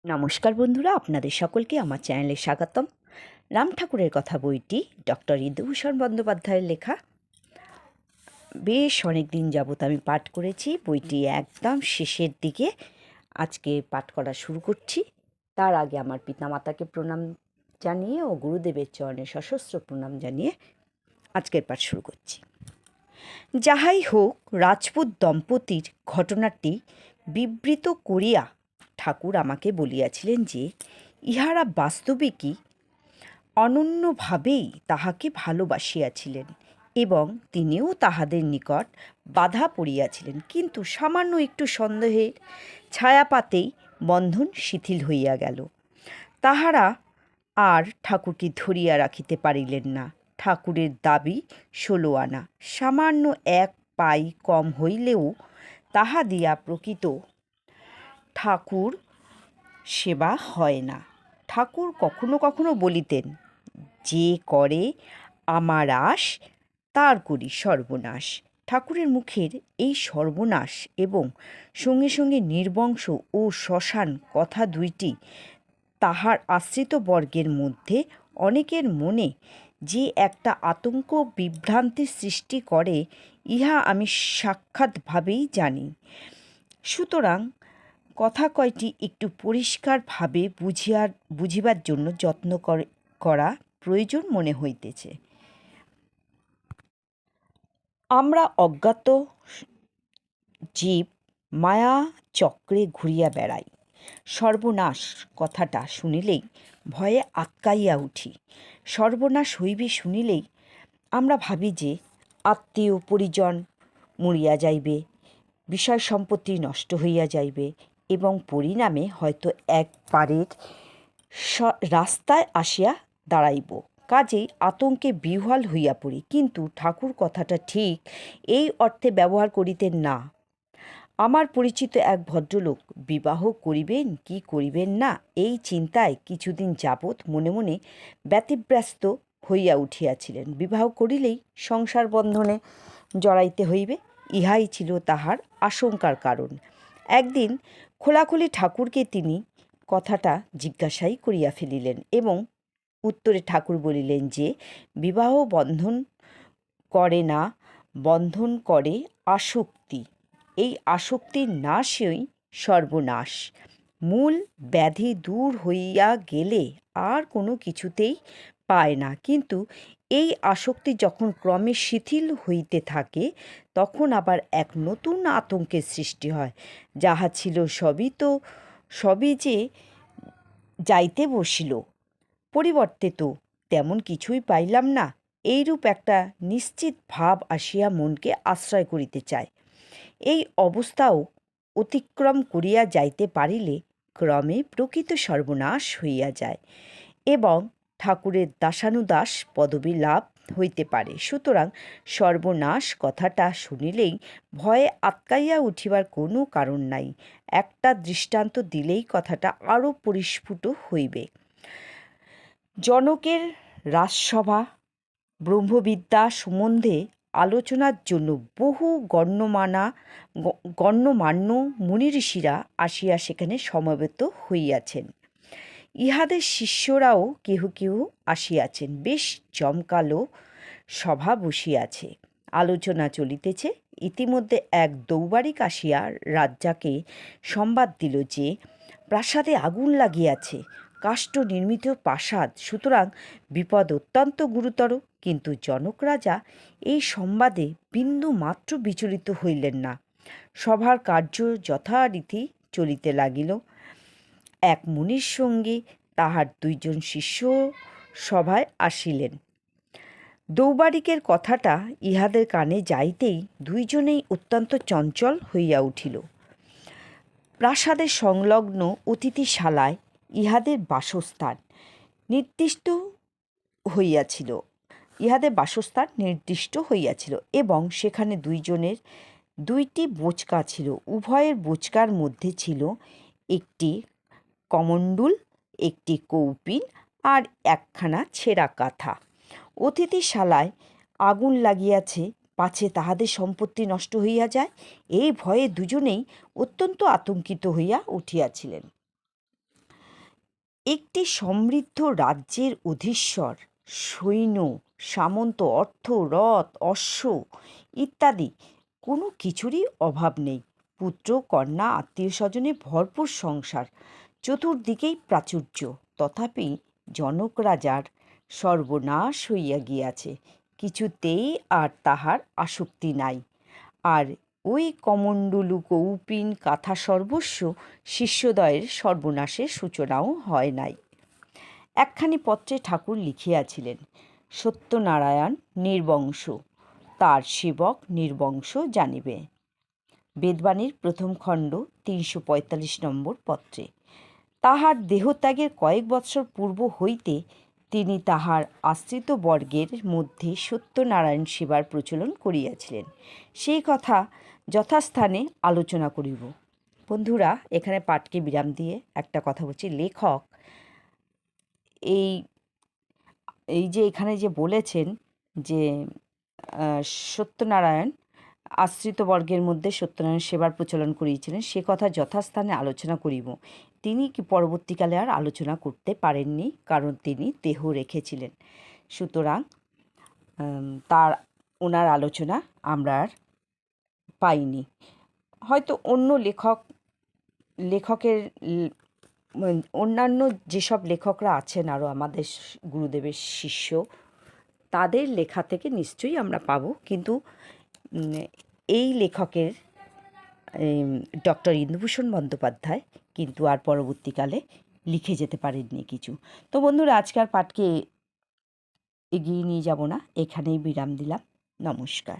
নমস্কার বন্ধুরা, আপনাদের সকলকে আমার চ্যানেলে স্বাগতম। রাম ঠাকুরের কথা বইটি ডক্টর ইন্দুভূষণ বন্দ্যোপাধ্যায়ের লেখা। বেশ অনেক দিন যাবৎ আমি পাঠ করেছি, বইটি একদম শেষের দিকে আজকে পাঠ করা শুরু করছি। তার আগে আমার পিতামাতাকে প্রণাম জানিয়ে ও গুরুদেবের চরণে সশস্ত্র প্রণাম জানিয়ে আজকের পাঠ শুরু করছি। যাহাই হোক, রাজপুত দম্পতির ঘটনাটি বিবৃত করিয়া ঠাকুর আমাকে বলিয়াছিলেন যে ইহারা বাস্তবিকই অনন্যভাবেই তাহাকে ভালোবাসিয়াছিলেন এবং তিনিও তাহাদের নিকট বাধা পড়িয়াছিলেন, কিন্তু সামান্য একটু সন্দেহের ছায়াপাতেই বন্ধন শিথিল হইয়া গেল। তাহারা আর ঠাকুরকে ধরিয়া রাখিতে পারিলেন না। ঠাকুরের দাবি 16 আনা, সামান্য 1 পাই কম হইলেও তাহা দিয়া প্রকৃত ঠাকুর সেবা হয় না। ঠাকুর কখনো কখনো বলিতেন, যে করে আমার আশ তার করি সর্বনাশ। ঠাকুরের মুখের এই সর্বনাশ এবং সঙ্গে সঙ্গে নির্বংশ ও শ্মশান কথা দুইটি তাহার আশ্রিত বর্গের মধ্যে অনেকের মনে যে একটা আতঙ্ক বিভ্রান্তির সৃষ্টি করে, ইহা আমি সাক্ষাৎভাবেই জানি। সুতরাং কথা কয়টি একটু পরিষ্কারভাবে বুঝিবার জন্য যত্ন করা প্রয়োজন মনে হইতেছে। আমরা অজ্ঞাত জীব মায়া চক্রে ঘুরিয়া বেড়াই। সর্বনাশ কথাটা শুনিলেই ভয়ে আঁতকাইয়া উঠি। সর্বনাশ হইবে শুনিলেই আমরা ভাবি যে আত্মীয় পরিজন মরিয়া যাইবে, বিষয় সম্পত্তি নষ্ট হইয়া যাইবে এবং পরিণামে হয়তো একবারের রাস্তায় আসিয়া দাঁড়াইব। কাজেই আতঙ্কে বিহ্বল হইয়া পড়ি। কিন্তু ঠাকুর কথাটা ঠিক এই অর্থে ব্যবহার করিতেন না। আমার পরিচিত এক ভদ্রলোক বিবাহ করিবেন কি করিবেন না এই চিন্তায় কিছুদিন যাবৎ মনে মনে ব্যতিব্যস্ত হইয়া উঠিয়াছিলেন। বিবাহ করিলেই সংসার বন্ধনে জড়াইতে হইবে, ইহাই ছিল তাহার আশঙ্কার কারণ। একদিন খোলাখুলি ঠাকুরকে তিনি কথাটা জিজ্ঞাসাই করিয়া ফেলিলেন এবং উত্তরে ঠাকুর বলিলেন যে বিবাহ বন্ধন করে না, বন্ধন করে আসক্তি। এই আসক্তির নাশই সর্বনাশ। মূল ব্যাধি দূর হইয়া গেলে আর কোনো কিছুতেই পায় না, কিন্তু এই আসক্তি যখন ক্রমে শিথিল হইতে থাকে তখন আবার এক নতুন আতঙ্কের সৃষ্টি হয়। যাহা ছিল সবই যে যাইতে বসিল, পরিবর্তে তো তেমন কিছুই পাইলাম না, এইরূপ একটা নিশ্চিত ভাব আসিয়া মনকে আশ্রয় করিতে চায়। এই অবস্থাও অতিক্রম করিয়া যাইতে পারিলে ক্রমে প্রকৃত সর্বনাশ হইয়া যায় এবং ঠাকুরের দাসানুদাস পদবী লাভ হইতে পারে। সুতরাং সর্বনাশ কথাটা শুনিলেই ভয়ে আটকাইয়া উঠিবার কোনো কারণ নাই। একটা দৃষ্টান্ত দিলেই কথাটা আরও পরিস্ফুট হইবে। জনকের রাজসভা ব্রহ্মবিদ্যা সম্বন্ধে আলোচনার জন্য বহু গণ্যমান্য মুনিঋষিরা আসিয়া সেখানে সমবেত হইয়াছেন। ইহাদের শিষ্যরাও কেহ কেহ আসিয়াছেন। বেশ জমকালো সভা বসিয়াছে, আলোচনা চলিতেছে। ইতিমধ্যে এক দৌবারিক আসিয়া রাজ্জাকে সংবাদ দিল যে প্রাসাদে আগুন লাগিয়াছে। কাষ্ঠ নির্মিত প্রাসাদ, সুতরাং বিপদ অত্যন্ত গুরুতর। কিন্তু জনক রাজা এই সংবাদে বিন্দু মাত্র বিচলিত হইলেন না। সভার কার্য যথারীতি চলিতে লাগিল। এক মুনির সঙ্গে তাহার 2 জন শিষ্য সভায় আসিলেন। দৌবারিকের কথাটা ইহাদের কানে যাইতেই 2 জনেই অত্যন্ত চঞ্চল হইয়া উঠিল। প্রাসাদের সংলগ্ন অতিথিশালায় ইহাদের বাসস্থান নির্দিষ্ট হইয়াছিল এবং সেখানে 2 জনের 2টি বোচকা ছিল। উভয়ের বোচকার মধ্যে ছিল একটি কমণ্ডুল, একটি কৌপিন আর একখানা ছেঁড়া কাঁথা। অতিথিশালায় আগুন লাগিয়াছে, পাছে তাহাদের সম্পত্তি নষ্ট হইয়া যায়, এই ভয়ে দুজনেই অত্যন্ত আতঙ্কিত হইয়া উঠিয়াছিলেন। একটি সমৃদ্ধ রাজ্যের অধীশ্বর সৈন্য, সামন্ত, অর্থ, রথ, অশ্ব ইত্যাদি কোনো কিছুরই অভাব নেই। পুত্র, কন্যা, আত্মীয়স্বজনে ভরপুর সংসার, চতুর্দিকেই প্রাচুর্য। তথাপি জনক রাজার সর্বনাশ হইয়া গিয়াছে, কিছুতেই আর তাহার আসক্তি নাই। আর ওই কমণ্ডলু কৌপিন কাঁথা সর্বস্ব শিষ্যদ্বয়ের সর্বনাশের সূচনাও হয় নাই। একখানি পত্রে ঠাকুর লিখিয়াছিলেন, সত্যনারায়ণ নির্বংশ, তার সেবক নির্বংশ জানিবে। বেদবাণীর প্রথম খণ্ড 345 নম্বর পত্রে। তাহার দেহত্যাগের কয়েক বৎসর পূর্ব হইতে তিনি তাহার আশ্রিত বর্গের মধ্যে সত্যনারায়ণ সেবার প্রচলন করিয়াছিলেন। সেই কথা যথাস্থানে আলোচনা করিব। বন্ধুরা, এখানে পাঠকে বিরাম দিয়ে একটা কথা বলছি। লেখক এই এই যে এখানে যে বলেছেন যে সত্যনারায়ণ আশ্রিত বর্গের মধ্যে সত্যনারায়ণ সেবার প্রচলন করিয়েছিলেন, সে কথা যথাস্থানে আলোচনা করিব। তিনি কি পরবর্তীকালে আর আলোচনা করতে পারেননি, কারণ তিনি দেহ রেখেছিলেন। সুতরাং ওনার আলোচনা আমরা আর পাইনি। হয়তো অন্য লেখকের অন্যান্য যেসব লেখকরা আছেন আরও আমাদের গুরুদেবের শিষ্য, তাদের লেখা থেকে নিশ্চয়ই আমরা পাবো, কিন্তু এই লেখকের ডক্টর ইন্দুভূষণ বন্দ্যোপাধ্যায় কিন্তু আর পরবর্তীকালে লিখে যেতে পারেননি কিছু। তো বন্ধুরা, আজকের পাঠকে এগিয়ে নিয়ে যাব না, এখানেই বিরাম দিলাম। নমস্কার।